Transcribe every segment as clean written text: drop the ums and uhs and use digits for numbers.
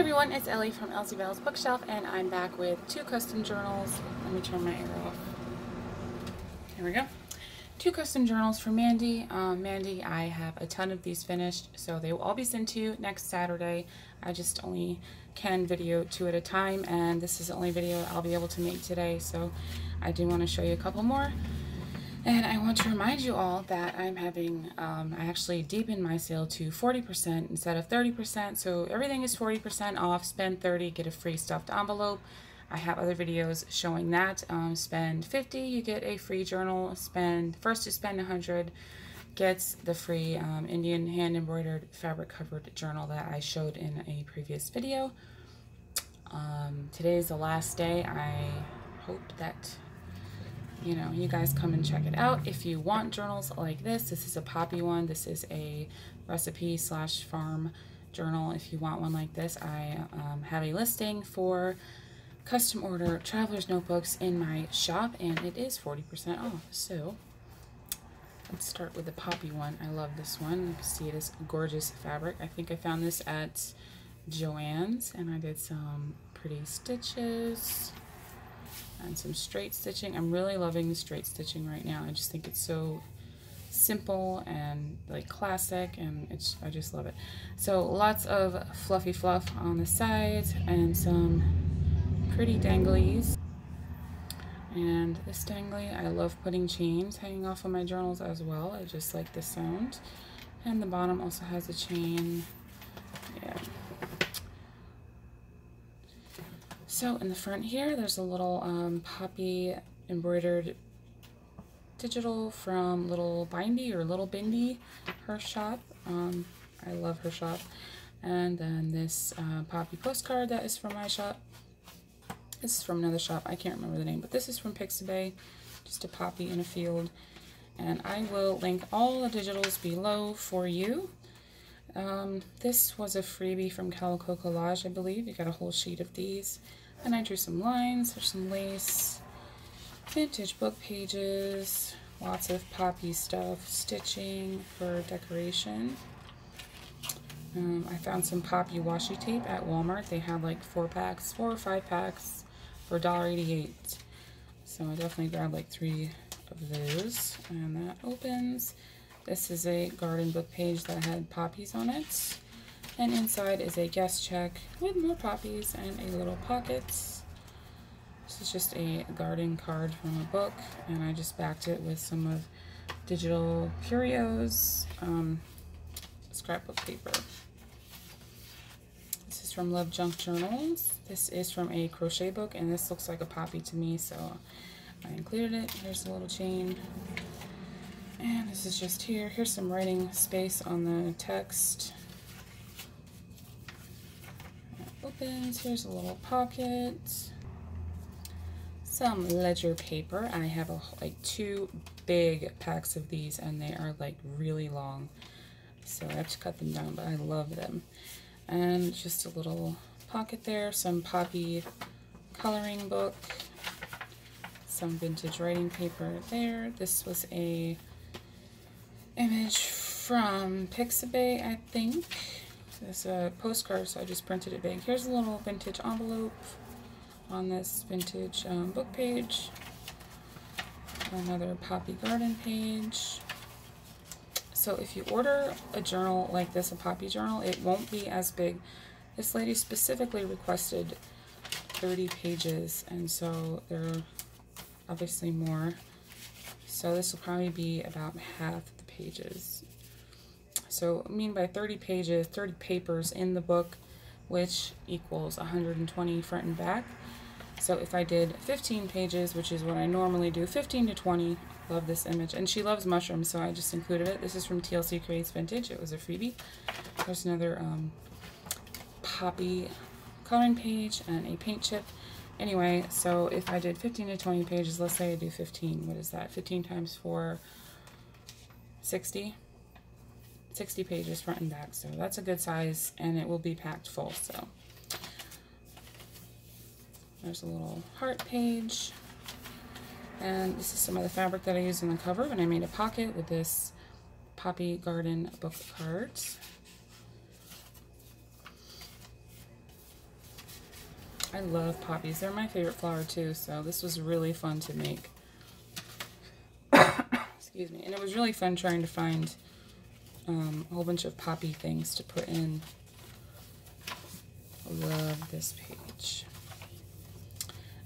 everyone, it's Ellie from Elsie Bell's Bookshelf, and I'm back with two custom journals. Let me turn my arrow off. Here we go. Two custom journals for Mandy. Mandy, I have a ton of these finished, so they will all be sent to you next Saturday. I just only can video 2 at a time, and this is the only video I'll be able to make today, so I do want to show you a couple more. And I want to remind you all that I'm having, I actually deepened my sale to 40% instead of 30%. So everything is 40% off. Spend 30, get a free stuffed envelope. I have other videos showing that. Spend 50, you get a free journal. First to spend 100 gets the free Indian hand embroidered fabric covered journal that I showed in a previous video. Today is the last day. I hope that you guys come and check it out. If you want journals like this is a poppy one. This is a recipe / farm journal. If you want one like this, I have a listing for custom order traveler's notebooks in my shop, and it is 40% off. So let's start with the poppy one. I love this one. You can see it is gorgeous fabric. I think I found this at Joann's, and I did some pretty stitches and some straight stitching. I'm really loving the straight stitching right now. I just think it's so simple and like classic, and I just love it. So lots of fluffy fluff on the sides and some pretty danglies. And this dangly, I love putting chains hanging off of my journals as well. I just like the sound. And the bottom also has a chain. Yeah. So in the front here, there's a little poppy embroidered digital from Little Bindy or Little Bindi, her shop. I love her shop. And then this poppy postcard that is from my shop. This is from another shop. I can't remember the name, but this is from Pixabay, just a poppy in a field. And I will link all the digitals below for you. This was a freebie from Calico Collage, I believe. You got a whole sheet of these. And I drew some lines. There's some lace, vintage book pages, lots of poppy stuff, stitching for decoration. I found some poppy washi tape at Walmart. They had like 4 or 5 packs for $1.88. So I definitely grabbed like 3 of those. And that opens. This is a garden book page that had poppies on it. And inside is a guest check with more poppies and a little pockets. This is just a garden card from a book, and I just backed it with some of digital curios, scrapbook paper. This is from Love Junk Journals. This is from a crochet book, and this looks like a poppy to me, so I included it. Here's a little chain. And this is just here. Here's some writing space on the text. Opens. Here's a little pocket. Some ledger paper. I have like 2 big packs of these, and they are like really long, so I have to cut them down, but I love them. And just a little pocket there. Some poppy coloring book. Some vintage writing paper there. This was a image from Pixabay, I think. It's a postcard, so I just printed it big. Here's a little vintage envelope on this vintage book page. Another poppy garden page. So if you order a journal like this, a poppy journal, it won't be as big. This lady specifically requested 30 pages, and so there are obviously more. So this will probably be about half the pages. So I mean by 30 pages, 30 papers in the book, which equals 120 front and back. So if I did 15 pages, which is what I normally do, 15 to 20, love this image. And she loves mushrooms, so I just included it. This is from TLC Creates Vintage. It was a freebie. There's another poppy coloring page and a paint chip. Anyway, so if I did 15 to 20 pages, let's say I do 15. What is that? 15 times 4, 60. 60 pages front and back, so that's a good size, and it will be packed full. So there's a little heart page, and this is some of the fabric that I used in the cover, and I made a pocket with this poppy garden book cards. I love poppies. They're my favorite flower too, so this was really fun to make. Excuse me. And it was really fun trying to find a whole bunch of poppy things to put in. I love this page.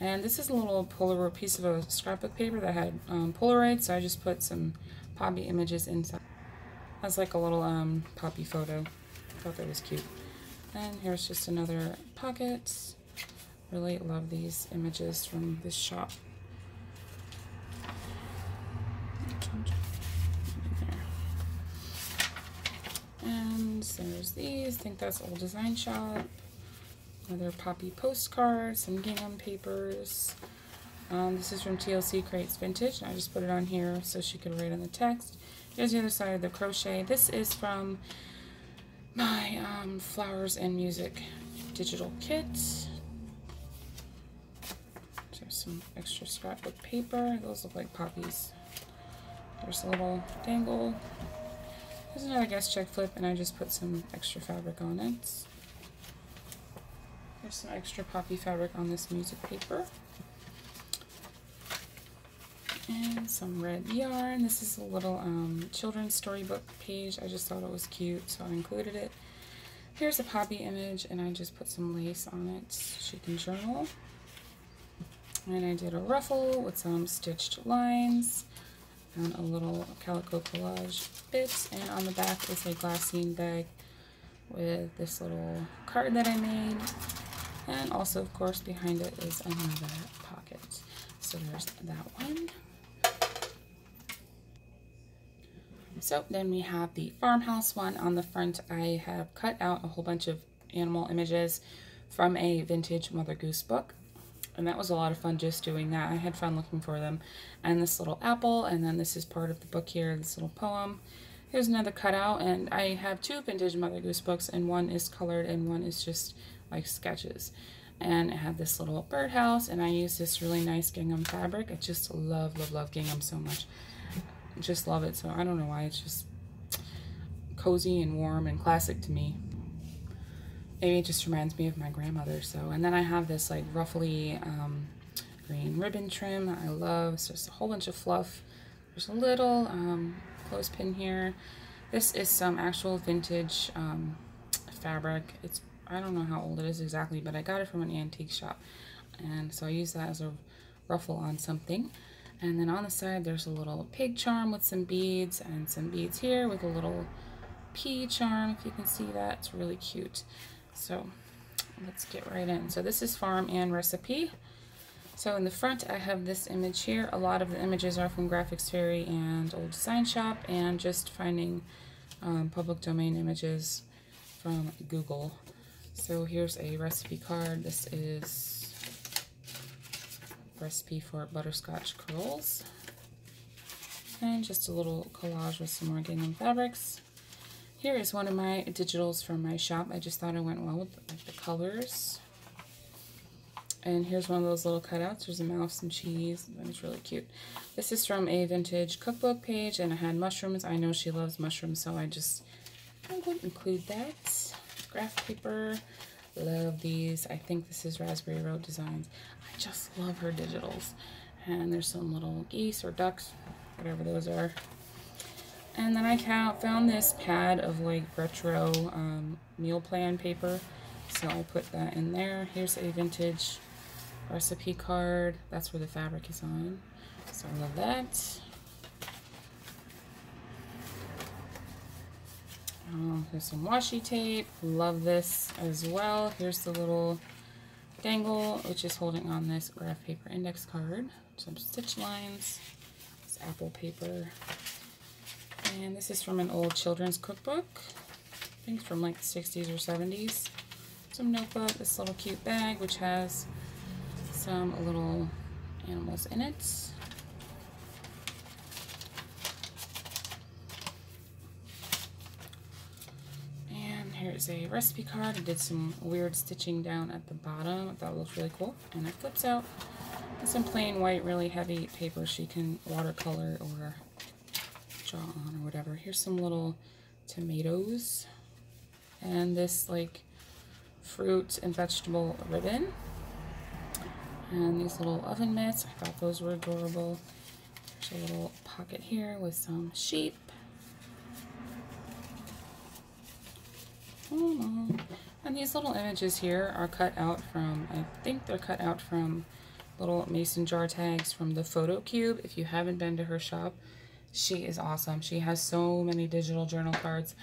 And this is a little Polaroid piece of a scrapbook paper that had Polaroid, so I just put some poppy images inside. That's like a little poppy photo. I thought that was cute. And here's just another pocket. Really love these images from this shop. And there's these. I think that's Old Design Shop. Another poppy postcard, some gingham papers. This is from TLC Crates Vintage. I just put it on here so she could write on the text. Here's the other side of the crochet. This is from my Flowers and Music digital kit. There's some extra scrapbook paper. Those look like poppies. There's a little dangle. There's another guest check flip, and I just put some extra fabric on it. There's some extra poppy fabric on this music paper. And some red yarn. This is a little children's storybook page. I just thought it was cute, so I included it. Here's a poppy image, and I just put some lace on it. She can journal. And I did a ruffle with some stitched lines and a little calico collage bit. And on the back is a glassine bag with this little card that I made. And also, of course, behind it is another pocket. So there's that one. So then we have the farmhouse one. On the front, I have cut out a whole bunch of animal images from a vintage Mother Goose book. And that was a lot of fun just doing that. I had fun looking for them. And this little apple, and then this is part of the book here, this little poem. Here's another cutout, and I have two vintage Mother Goose books, and one is colored and one is just like sketches. And I have this little birdhouse, and I use this really nice gingham fabric. I just love, love, love gingham so much. Just love it. So I don't know why, it's just cozy and warm and classic to me. Maybe it just reminds me of my grandmother. So, and then I have this like ruffly green ribbon trim I love. It's just a whole bunch of fluff. There's a little clothespin here. This is some actual vintage fabric. It's, I don't know how old it is exactly, but I got it from an antique shop. And so I use that as a ruffle on something. And then on the side, there's a little pig charm with some beads, and some beads here with a little pea charm, if you can see that. It's really cute. So let's get right in. So this is Farm and Recipe. So in the front, I have this image here. A lot of the images are from Graphics Fairy and Old Design Shop, and just finding public domain images from Google. So here's a recipe card. This is recipe for butterscotch curls. And just a little collage with some more gingham fabrics. Here is one of my digitals from my shop. I just thought it went well with the colors. And here's one of those little cutouts. There's a mouse and cheese. That is really cute. This is from a vintage cookbook page, and it had mushrooms. I know she loves mushrooms, so I'm going to include that. Graph paper. Love these. I think this is Raspberry Road Designs. I just love her digitals. And there's some little geese or ducks, whatever those are. And then I found this pad of like retro meal plan paper, so I put that in there. Here's a vintage recipe card. That's where the fabric is on, so I love that. There's some washi tape. Love this as well. Here's the little dangle, which is holding on this graph paper index card. Some stitch lines. This apple paper. And this is from an old children's cookbook. I think from like the 60s or 70s. Some notebook, this little cute bag, which has some little animals in it. And here's a recipe card. I did some weird stitching down at the bottom. I thought it looked really cool. And it flips out. And some plain white, really heavy paper she can watercolor or draw on or whatever. Here's some little tomatoes. And this like fruit and vegetable ribbon. And these little oven mitts, I thought those were adorable. There's a little pocket here with some sheep. And these little images here are cut out from, I think they're cut out from little mason jar tags from the Photo Cube. If you haven't been to her shop, she is awesome. She has so many digital journal cards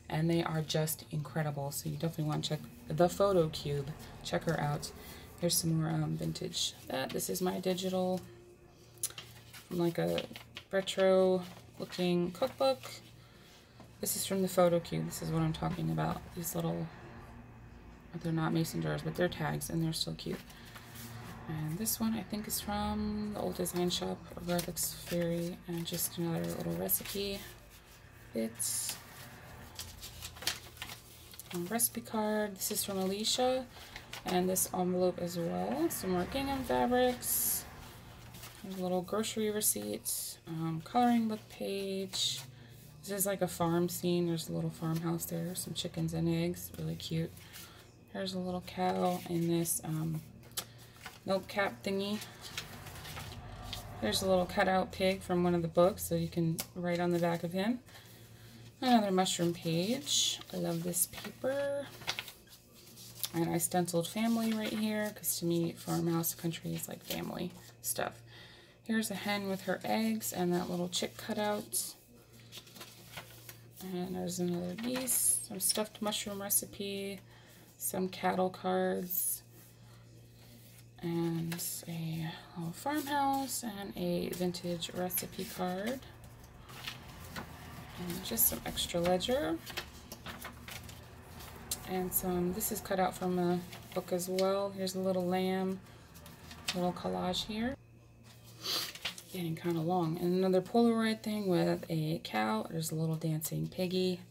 and they are just incredible. So you definitely want to check the Photo Cube. Check her out. Here's some more vintage. This is my digital, like a retro looking cookbook. This is from the Photo Cube. This is what I'm talking about. These little, they're not mason jars, but they're tags, and they're still cute. And this one I think is from the old design shop, Graphics Fairy, and just another little recipe bits. Recipe card. This is from Alicia, and this envelope as well. Some more gingham fabrics. There's a little grocery receipt, coloring book page. This is like a farm scene. There's a little farmhouse there, some chickens and eggs, really cute. Here's a little cow in this milk cap thingy. There's a little cutout pig from one of the books, so you can write on the back of him. Another mushroom page. I love this paper. And I stenciled family right here, because to me, farmhouse country is like family stuff. Here's a hen with her eggs and that little chick cutout. And there's another geese, some stuffed mushroom recipe, some cattle cards, and a little farmhouse, and a vintage recipe card, and just some extra ledger, and some, this is cut out from a book as well. Here's a little lamb, little collage here. Getting kind of long. And another Polaroid thing with a cow. There's a little dancing piggy.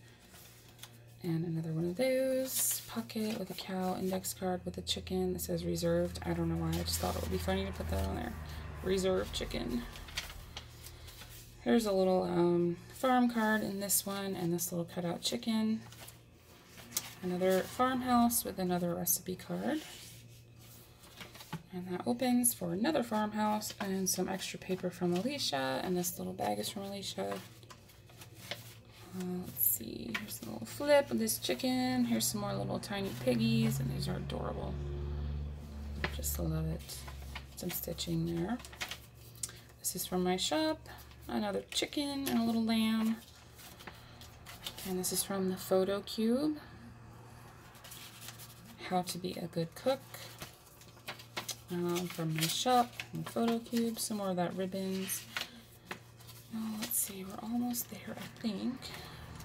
And another one of those. Pocket with a cow. Index card with a chicken that says reserved. I don't know why. I just thought it would be funny to put that on there. Reserved chicken. Here's a little farm card in this one. And this little cutout chicken. Another farmhouse with another recipe card. And that opens for another farmhouse and some extra paper from Alicia. And this little bag is from Alicia. Let's see. Here's a little flip of this chicken. Here's some more little tiny piggies. And these are adorable. Just love it. Some stitching there. This is from my shop. Another chicken and a little lamb. And this is from the Photo Cube. How to be a good cook. From my shop, and Photo Cube, some more of that ribbons. Let's see, we're almost there, I think.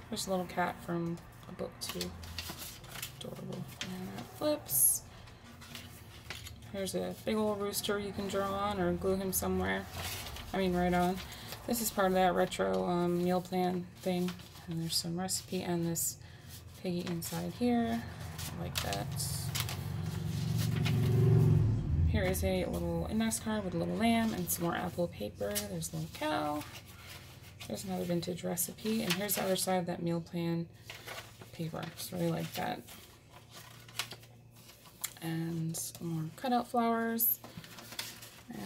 There's a little cat from a book too. Adorable. And that flips. Here's a big old rooster you can draw on or glue him somewhere. I mean, right on. This is part of that retro meal plan thing. And there's some recipe and this piggy inside here. I like that. Here is a little index card with a little lamb and some more apple paper. There's a little cow. There's another vintage recipe. And here's the other side of that meal plan paper. Just really like that. And more cutout flowers.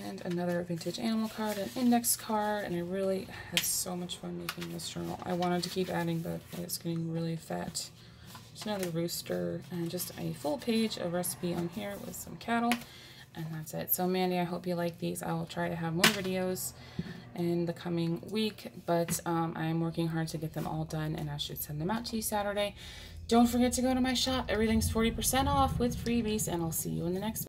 And another vintage animal card, an index card. And I really had so much fun making this journal. I wanted to keep adding, but it's getting really fat. There's another rooster and just a full page of recipe on here with some cattle. And that's it. So Mandy, I hope you like these. I will try to have more videos in the coming week, but I am working hard to get them all done, and I should send them out to you Saturday. Don't forget to go to my shop. Everything's 40% off with freebies, and I'll see you in the next video.